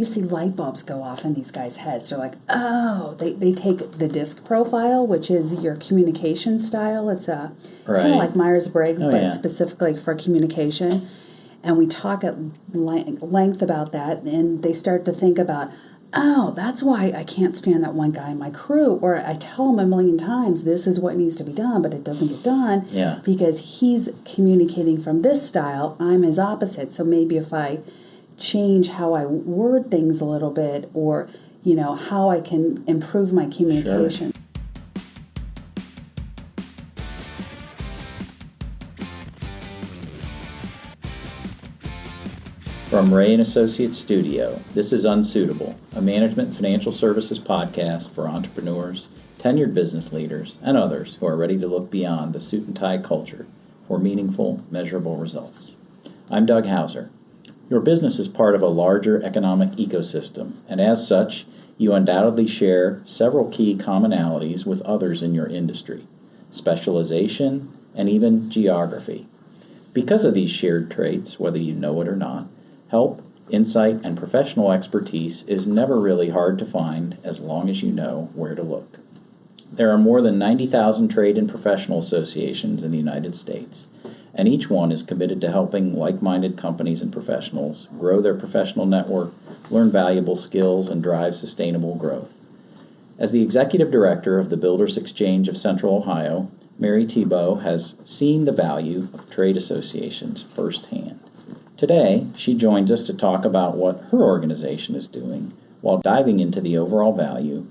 you see light bulbs go off in these guys' heads. They're like, oh, they take the DISC profile, which is your communication style. It's a kind of like Myers-Briggs, but specifically for communication. And we talk at length about that, and they start to think about, oh, that's why I can't stand that one guy in my crew. Or I tell him a million times, this is what needs to be done, but it doesn't get done because he's communicating from this style. I'm his opposite. So maybe if I change how I word things a little bit, or, how I can improve my communication. Sure. From Ray & Associates Studio, this is Unsuitable, a management and financial services podcast for entrepreneurs, tenured business leaders, and others who are ready to look beyond the suit and tie culture for meaningful, measurable results. I'm Doug Hauser. Your business is part of a larger economic ecosystem, and as such, you undoubtedly share several key commonalities with others in your industry: specialization and even geography. Because of these shared traits, whether you know it or not, help, insight, and professional expertise is never really hard to find as long as you know where to look. There are more than 90,000 trade and professional associations in the United States, and each one is committed to helping like-minded companies and professionals grow their professional network, learn valuable skills, and drive sustainable growth. As the executive director of the Builders Exchange of Central Ohio, Mary Tebeau has seen the value of trade associations firsthand. Today, she joins us to talk about what her organization is doing while diving into the overall value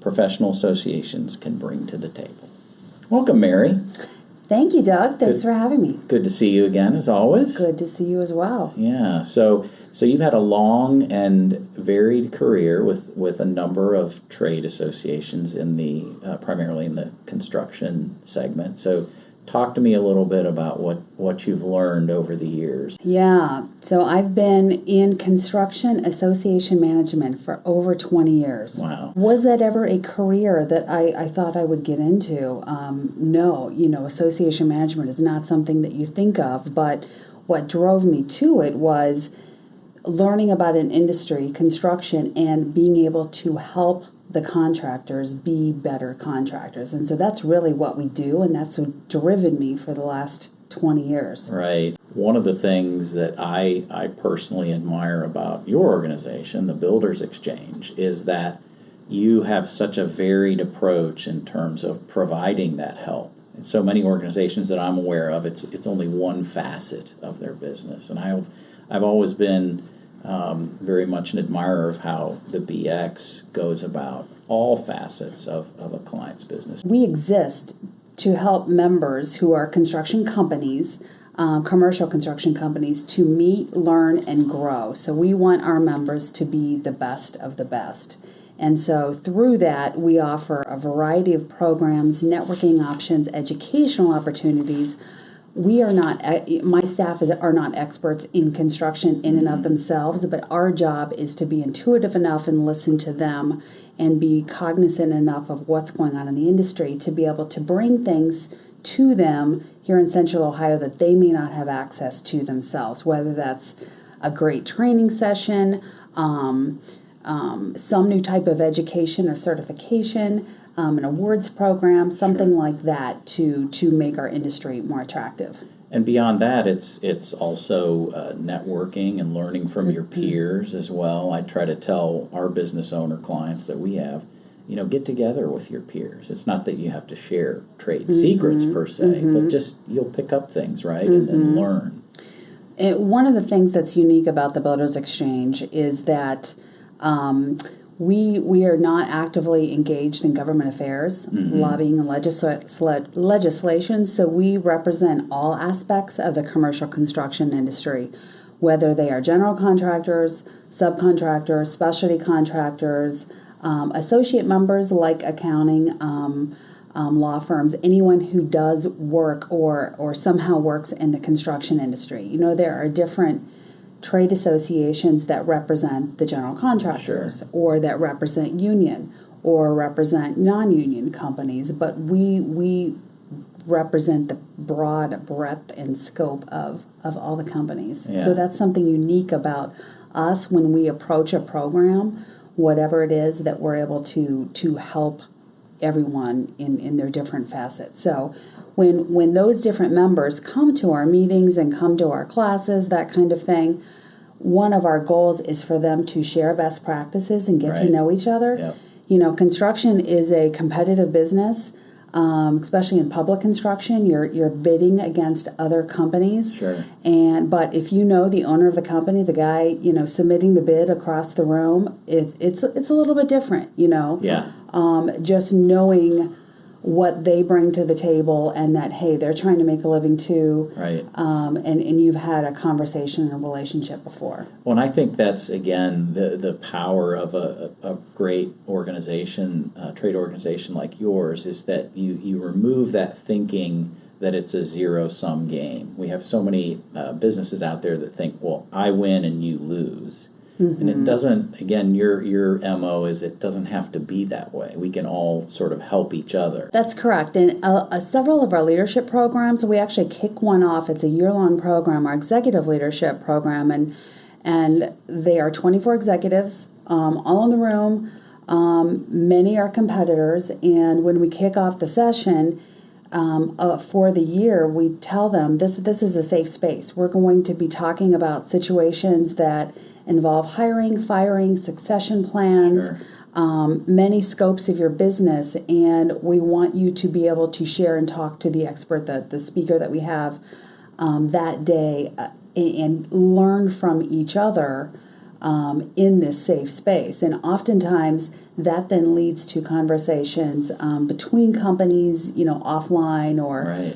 professional associations can bring to the table. Welcome, Mary. Thank you, Doug. Thanks for having me. Good to see you again, as always. Good to see you as well. Yeah. So you've had a long and varied career with a number of trade associations in the primarily in the construction segment. So talk to me a little bit about what you've learned over the years. Yeah. So I've been in construction association management for over 20 years. Wow. Was that ever a career that I thought I would get into? No. Association management is not something that you think of, but what drove me to it was learning about an industry, construction, and being able to help the contractors be better contractors. And so that's really what we do, and that's what driven me for the last 20 years. Right. One of the things that I personally admire about your organization, the Builders Exchange, is that you have such a varied approach in terms of providing that help. In so many organizations that I'm aware of, it's only one facet of their business. And I've always been very much an admirer of how the BX goes about all facets of a client's business. We exist to help members who are construction companies, commercial construction companies, to meet, learn, and grow. So we want our members to be the best of the best. And so through that, we offer a variety of programs, networking options, educational opportunities. We are not, my staff are not experts in construction in and of themselves, but our job is to be intuitive enough and listen to them and be cognizant enough of what's going on in the industry to be able to bring things to them here in Central Ohio that they may not have access to themselves, whether that's a great training session, some new type of education or certification, an awards program, something like that to make our industry more attractive. And beyond that, it's also networking and learning from your peers as well. I try to tell our business owner clients that we have, get together with your peers. It's not that you have to share trade secrets per se, but just you'll pick up things, right, and learn. One of the things that's unique about the Builders Exchange is that we are not actively engaged in government affairs, lobbying and legislation, so we represent all aspects of the commercial construction industry, whether they are general contractors, subcontractors, specialty contractors, associate members like accounting, law firms, anyone who does work or somehow works in the construction industry. There are different trade associations that represent the general contractors or that represent union or represent non-union companies, but we represent the broad breadth and scope of all the companies. Yeah. So that's something unique about us when we approach a program, whatever it is, that we're able to help everyone in their different facets. So when those different members come to our meetings and come to our classes, that kind of thing, one of our goals is for them to share best practices and get to Right. know each other. Yep. You know, construction is a competitive business, especially in public construction. You're bidding against other companies. Sure. But if you know the owner of the company, the guy, submitting the bid across the room, it's a little bit different, Yeah. just knowing what they bring to the table and that, hey, they're trying to make a living too. Right. And you've had a conversation and a relationship before. Well, and I think that's, again, the power of a great organization, trade organization like yours, is that you remove that thinking that it's a zero-sum game. We have so many businesses out there that think, well, I win and you lose. And it doesn't, again, your MO is it doesn't have to be that way. We can all sort of help each other. That's correct. And several of our leadership programs, we actually kick one off. It's a year-long program, our executive leadership program, and they are 24 executives, all in the room. Many are competitors, and when we kick off the session for the year, we tell them this is a safe space. We're going to be talking about situations that involve hiring, firing, succession plans, many scopes of your business, and we want you to be able to share and talk to the expert, the speaker that we have that day, and learn from each other in this safe space. And oftentimes that then leads to conversations between companies, offline, or Right.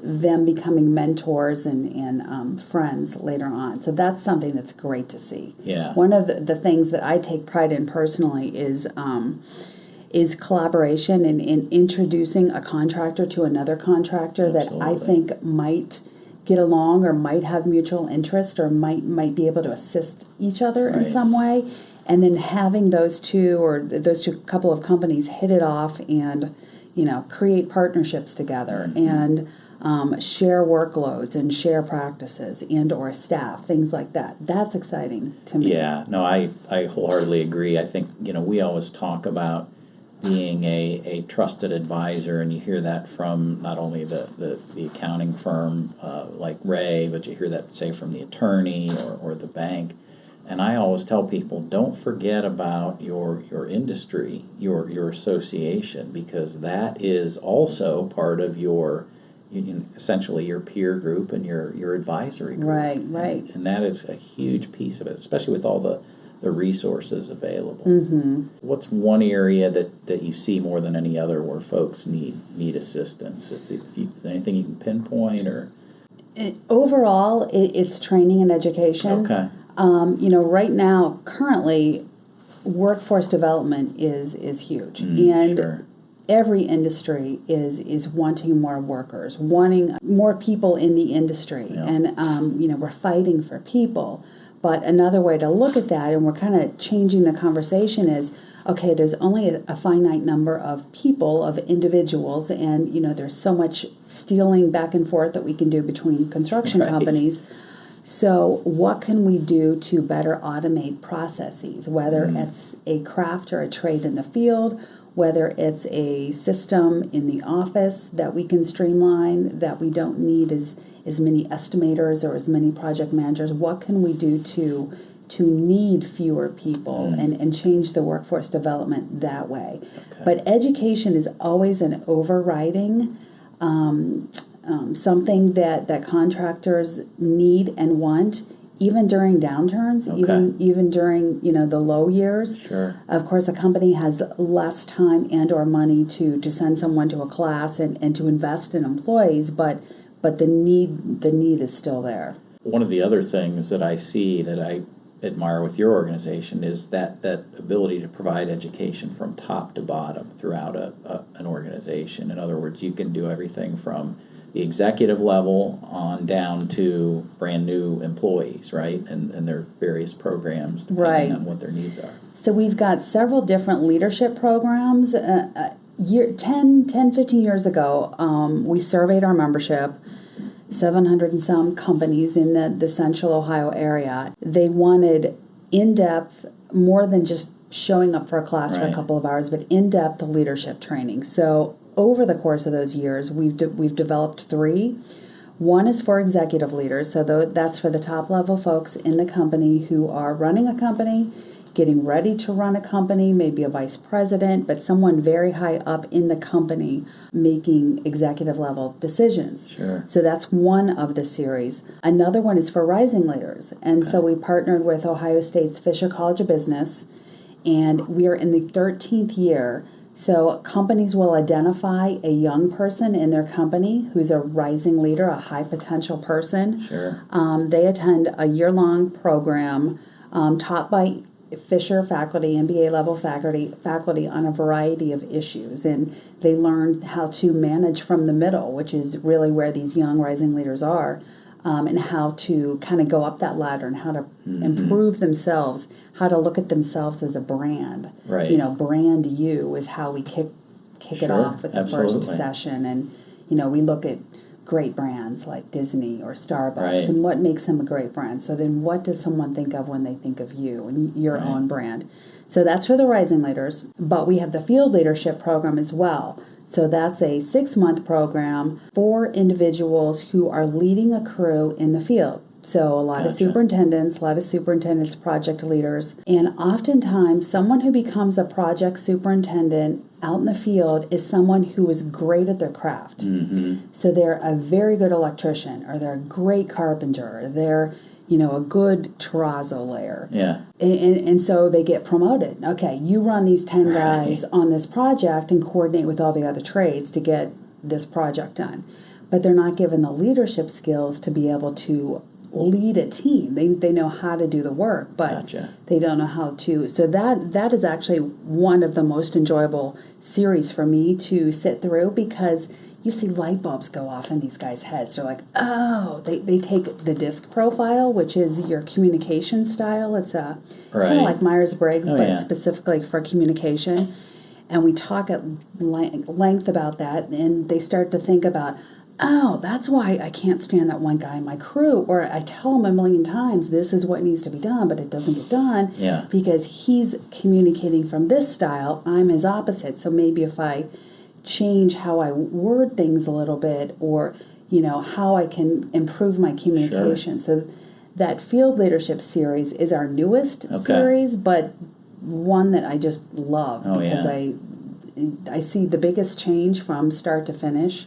Them becoming mentors and friends later on. So that's something that's great to see. Yeah. One of the things that I take pride in personally is collaboration and in introducing a contractor to another contractor that I Absolutely. think might get along or might have mutual interest or might be able to assist each other in Right. some way, and then having those two couple of companies hit it off and create partnerships together and share workloads and share practices and or staff, things like that. That's exciting to me. Yeah, no, I wholeheartly agree. I think, we always talk about being a trusted advisor, and you hear that from not only the accounting firm like Ray, but you hear that, say, from the attorney or the bank. And I always tell people, don't forget about your industry, your association, because that is also part of your essentially your peer group and your advisory group. Right. And that is a huge piece of it, especially with all the resources available. What's one area that you see more than any other where folks need assistance? If anything you can pinpoint, or Overall, it's training and education. Okay. Right now, currently, workforce development is huge, and sure. every industry is wanting more workers, wanting more people in the industry, Yeah. and we're fighting for people. But another way to look at that, and we're kind of changing the conversation, is okay, there's only a finite number of people, of individuals, and there's so much stealing back and forth that we can do between construction Right. companies. So what can we do to better automate processes, whether it's a craft or a trade in the field, whether it's a system in the office that we can streamline, that we don't need as many estimators or as many project managers? What can we do to need fewer people and change the workforce development that way? Okay. But education is always an overriding something that contractors need and want, even during downturns, Okay. even during the low years. Sure. Of course, a company has less time and or money to send someone to a class and to invest in employees, but the need is still there. One of the other things that I see that I admire with your organization is that ability to provide education from top to bottom throughout an organization. In other words, you can do everything from the executive level on down to brand new employees, right? And their various programs depending Right. on what their needs are. So we've got several different leadership programs. 15 years ago, we surveyed our membership, 700 and some companies in the central Ohio area. They wanted in-depth, more than just showing up for a class for a Right. couple of hours, but in-depth leadership training. So over the course of those years, we've developed 3. One is for executive leaders, so that's for the top level folks in the company who are running a company, getting ready to run a company, maybe a vice president, but someone very high up in the company making executive level decisions. Sure. So that's one of the series. Another one is for rising leaders. And so we partnered with Ohio State's Fisher College of Business, and we are in the 13th year. So companies will identify a young person in their company who's a rising leader, a high potential person. Sure. They attend a year-long program taught by Fisher faculty, MBA level faculty on a variety of issues, and they learn how to manage from the middle, which is really where these young rising leaders are, and how to kind of go up that ladder and how to improve themselves, how to look at themselves as a brand. Right. You know, brand you is how we kick it Sure, off with the absolutely. first session, and we look at great brands like Disney or Starbucks, Right. and what makes them a great brand. So then what does someone think of when they think of you and your Right. own brand? So that's for the rising leaders, but we have the field leadership program as well. So that's a 6-month program for individuals who are leading a crew in the field. So a lot of superintendents, project leaders, and oftentimes someone who becomes a project superintendent out in the field is someone who is great at their craft. Mm-hmm. So they're a very good electrician, or they're a great carpenter, or they're a good terrazzo layer. Yeah. And so they get promoted. Okay, you run these 10 guys on this project and coordinate with all the other trades to get this project done. But they're not given the leadership skills to be able to lead a team. They know how to do the work, but Gotcha. they don't know how to. So that is actually one of the most enjoyable series for me to sit through, because you see light bulbs go off in these guys' heads. They're like, oh, they take the DISC profile, which is your communication style. It's kind of like Myers-Briggs, but specifically for communication. And we talk at length about that, and they start to think about, oh, that's why I can't stand that one guy in my crew. Or I tell him a million times, this is what needs to be done, but it doesn't get done because he's communicating from this style. I'm his opposite. So maybe if I change how I word things a little bit, or, how I can improve my communication. Sure. So that field leadership series is our newest series, but one that I just love because I see the biggest change from start to finish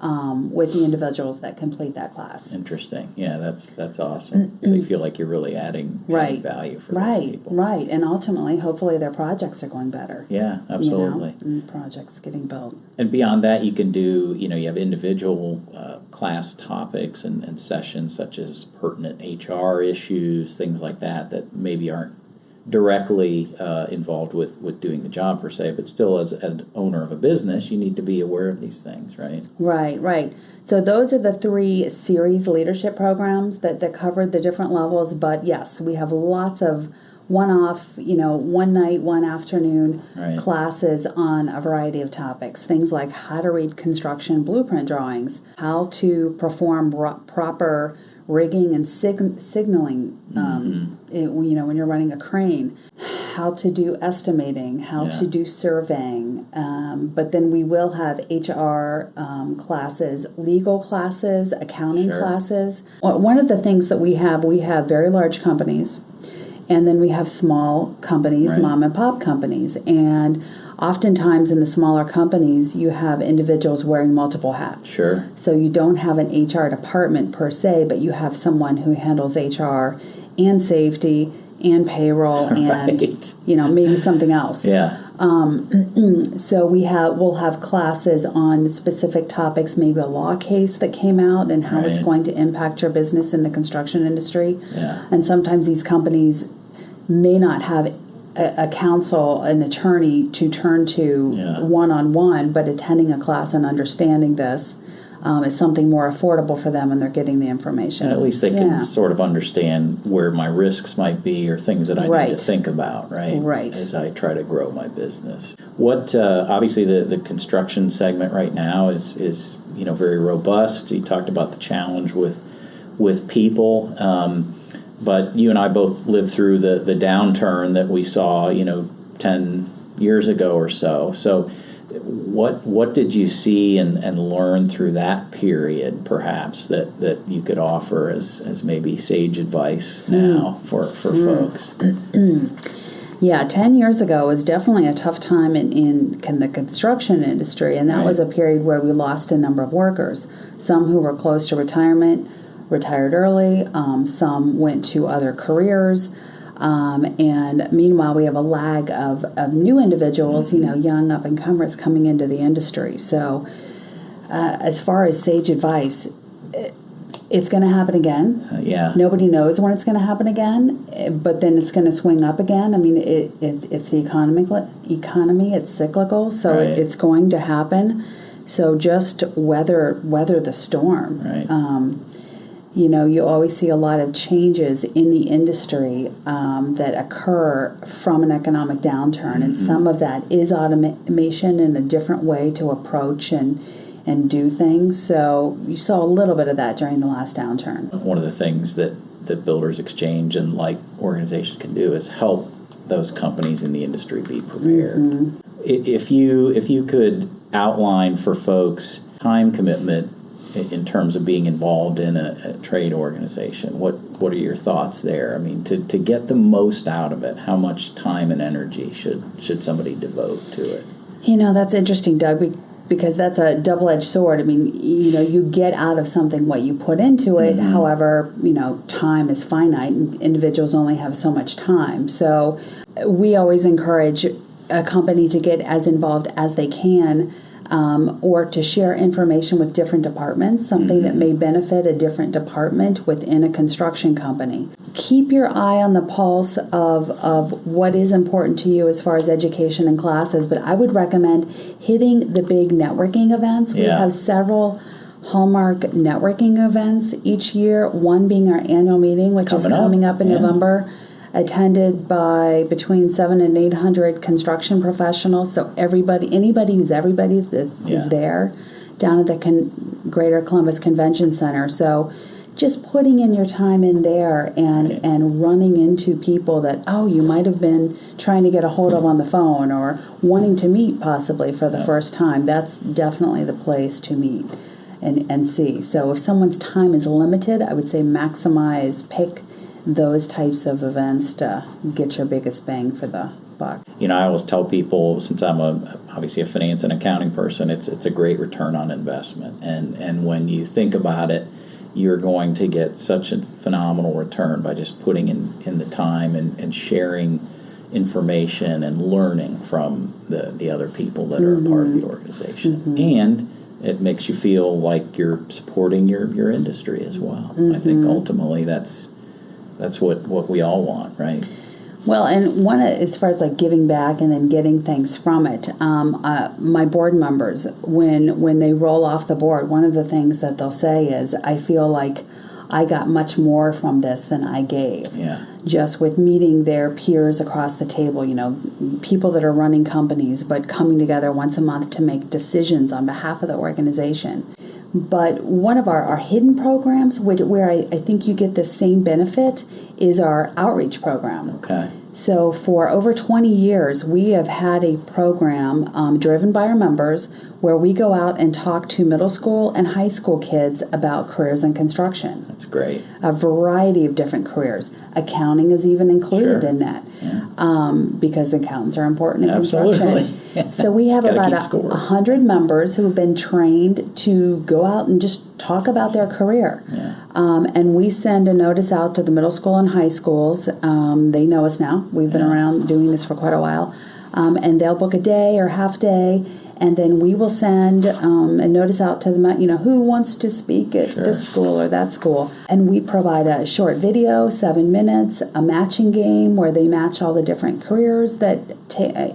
with the individuals that complete that class. Interesting. Yeah, that's awesome. So you feel like you're really adding value for those people. Right. And ultimately, hopefully, their projects are going better. Yeah, absolutely. And projects getting built. And beyond that, you can do, you have individual class topics and sessions such as pertinent HR issues, things like that maybe aren't directly involved with doing the job per se, but still as an owner of a business, you need to be aware of these things, right? Right. So those are the 3 series leadership programs that covered the different levels, but yes, we have lots of one-off, one night, one afternoon classes on a variety of topics. Things like how to read construction blueprint drawings, how to perform proper rigging and signaling, when you're running a crane, how to do estimating, how to do surveying. But then we will have HR classes, legal classes, accounting classes. One of the things that we have very large companies, and then we have small companies, mom and pop companies. And oftentimes in the smaller companies, you have individuals wearing multiple hats. Sure. So you don't have an HR department per se, but you have someone who handles HR and safety and payroll and maybe something else. Yeah. So we'll have classes on specific topics, maybe a law case that came out and how it's going to impact your business in the construction industry. Yeah. And sometimes these companies may not have a counsel, an attorney to turn to one-on-one, but attending a class and understanding this is something more affordable for them, and they're getting the information. And at least they can sort of understand where my risks might be or things that I need to think about, right, as I try to grow my business. What obviously the construction segment right now is very robust. You talked about the challenge with people. But you and I both lived through the downturn that we saw, 10 years ago or so. So what did you see and learn through that period, perhaps, that you could offer as maybe sage advice now for folks? Yeah, 10 years ago was definitely a tough time in the construction industry, and that was a period where we lost a number of workers. Some who were close to retirement retired early, some went to other careers, and meanwhile we have a lag of new individuals, young up-and-comers coming into the industry. So as far as sage advice, it's going to happen again. Nobody knows when it's going to happen again, but then it's going to swing up again. I mean, it's the economy. It's cyclical, so it's going to happen. So just weather the storm. Right. You always see a lot of changes in the industry that occur from an economic downturn, and some of that is automation and a different way to approach and do things. So you saw a little bit of that during the last downturn. One of the things that Builders Exchange and like organizations can do is help those companies in the industry be prepared. If you could outline for folks time commitment in terms of being involved in a trade organization, what are your thoughts there? I mean, to get the most out of it, how much time and energy should somebody devote to it? That's interesting, Doug, because that's a double-edged sword. I mean, you get out of something what you put into it. However, time is finite, and individuals only have so much time. So we always encourage a company to get as involved as they can, or to share information with different departments, something that may benefit a different department within a construction company. Keep your eye on the pulse of what is important to you as far as education and classes, but I would recommend hitting the big networking events. We have several hallmark networking events each year, one being our annual meeting, which is coming up in November, attended by between 700 and 800 construction professionals. So anybody who's that is there down at the Greater Columbus Convention Center. So just putting in your time in there and running into people that, you might have been trying to get a hold of on the phone or wanting to meet possibly for the first time, that's definitely the place to meet and see. So if someone's time is limited, I would say pick those types of events to get your biggest bang for the buck. I always tell people, since I'm obviously a finance and accounting person, it's a great return on investment. And when you think about it, you're going to get such a phenomenal return by just putting in the time and sharing information and learning from the other people that are a part of the organization. And it makes you feel like you're supporting your industry as well. I think ultimately that's what we all want, right? Well, and as far as like giving back and then getting things from it, my board members, when they roll off the board, one of the things that they'll say is, I feel like I got much more from this than I gave. Just with meeting their peers across the table, people that are running companies, but coming together once a month to make decisions on behalf of the organization. But one of our hidden programs, where I think you get the same benefit, is our outreach program. Okay. So for over 20 years, we have had a program driven by our members where we go out and talk to middle school and high school kids about careers in construction. That's great. A variety of different careers. Accounting is even included in that, because accountants are important in construction. So we have about 100 members who have been trained to go out and just talk about their career. And we send a notice out to the middle school and high schools. They know us now. We've been around doing this for quite a while. And they'll book a day or half day, and then we will send a notice out to them, who wants to speak at this school or that school. And we provide a short video, 7 minutes, a matching game where they match all the different careers that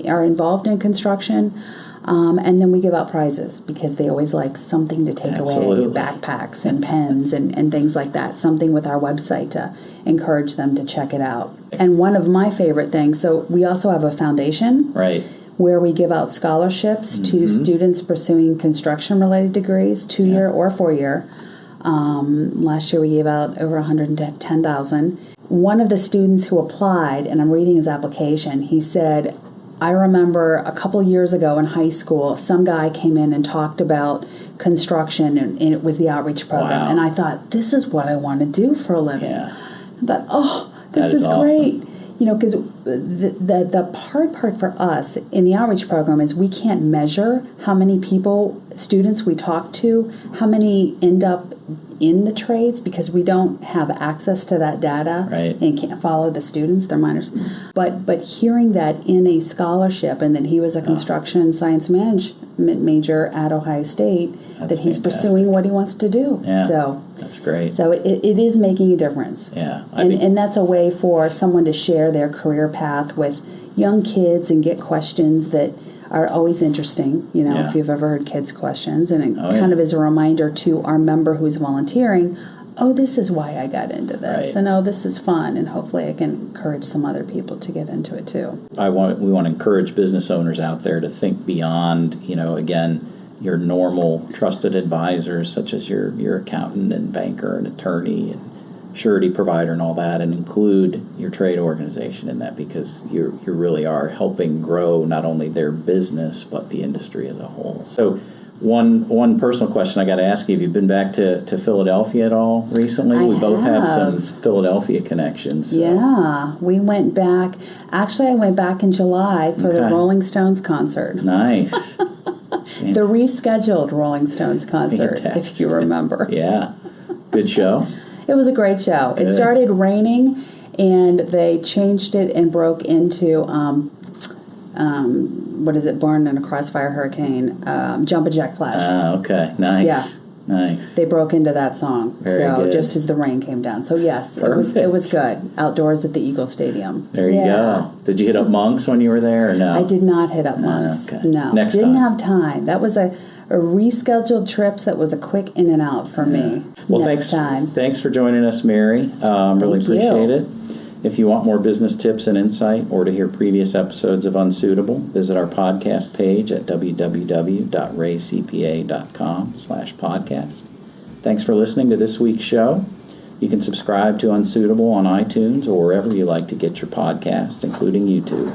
are involved in construction. And then we give out prizes because they always like something to take away, backpacks and pens and things like that, something with our website to encourage them to check it out. And one of my favorite things, so we also have a foundation. Where we give out scholarships to students pursuing construction-related degrees, 2-year or 4-year. Last year we gave out over $110,000. one of the students who applied, and I'm reading his application, he said, I remember a couple years ago in high school, some guy came in and talked about construction, and it was the outreach program. Wow. And I thought, this is what I want to do for a living. Yeah. I thought, oh, this That is is awesome. great. You know, because the hard part for us in the outreach program is we can't measure how many students we talk to, how many end up in the trades, because we don't have access to that data, Right. and can't follow the students, they're minors. But hearing that in a scholarship, and that he was a construction science management major at Ohio State, That's that he's fantastic. pursuing what he wants to do. Yeah. So That's great. it is making a difference. Yeah. And that's a way for someone to share their career path with young kids and get questions that are always interesting, you know, Yeah. if you've ever heard kids' questions. And it Oh, kind yeah. of is a reminder to our member who's volunteering, oh, this is why I got into this. Right. And oh, this is fun. And hopefully I can encourage some other people to get into it too. we want to encourage business owners out there to think beyond, you know, again, your normal trusted advisors, such as your accountant and banker and attorney and surety provider and all that, and include your trade organization in that, because you really are helping grow not only their business but the industry as a whole. So one personal question I got to ask you: have you been back to Philadelphia at all recently? I We both have some have. Philadelphia connections. So. Yeah, we went back. Actually, I went back in July for the Okay. Rolling Stones concert. Nice. The rescheduled Rolling Stones concert, if Fantastic. you remember. Yeah. Good show. It was a great show. It Good. started raining, and they changed it and broke into what is it? Born in a Crossfire Hurricane, Jump and Jack Flash. Okay. Nice. Yeah. Nice. They broke into that song. Very so good. just as the rain came down. So yes, it was good. Outdoors at the Eagle Stadium. There you go. Did you hit up Monks when you were there, or no? I did not hit up Monks. Okay. No. Next Didn't time. have time. That was a rescheduled trip, so that was a quick in and out for me. Well, Next time. Thanks for joining us, Mary. Really Thank you. appreciate it. If you want more business tips and insight, or to hear previous episodes of Unsuitable, visit our podcast page at www.raycpa.com/podcast. Thanks for listening to this week's show. You can subscribe to Unsuitable on iTunes or wherever you like to get your podcasts, including YouTube.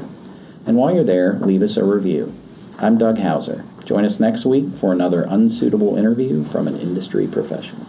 And while you're there, leave us a review. I'm Doug Hauser. Join us next week for another Unsuitable interview from an industry professional.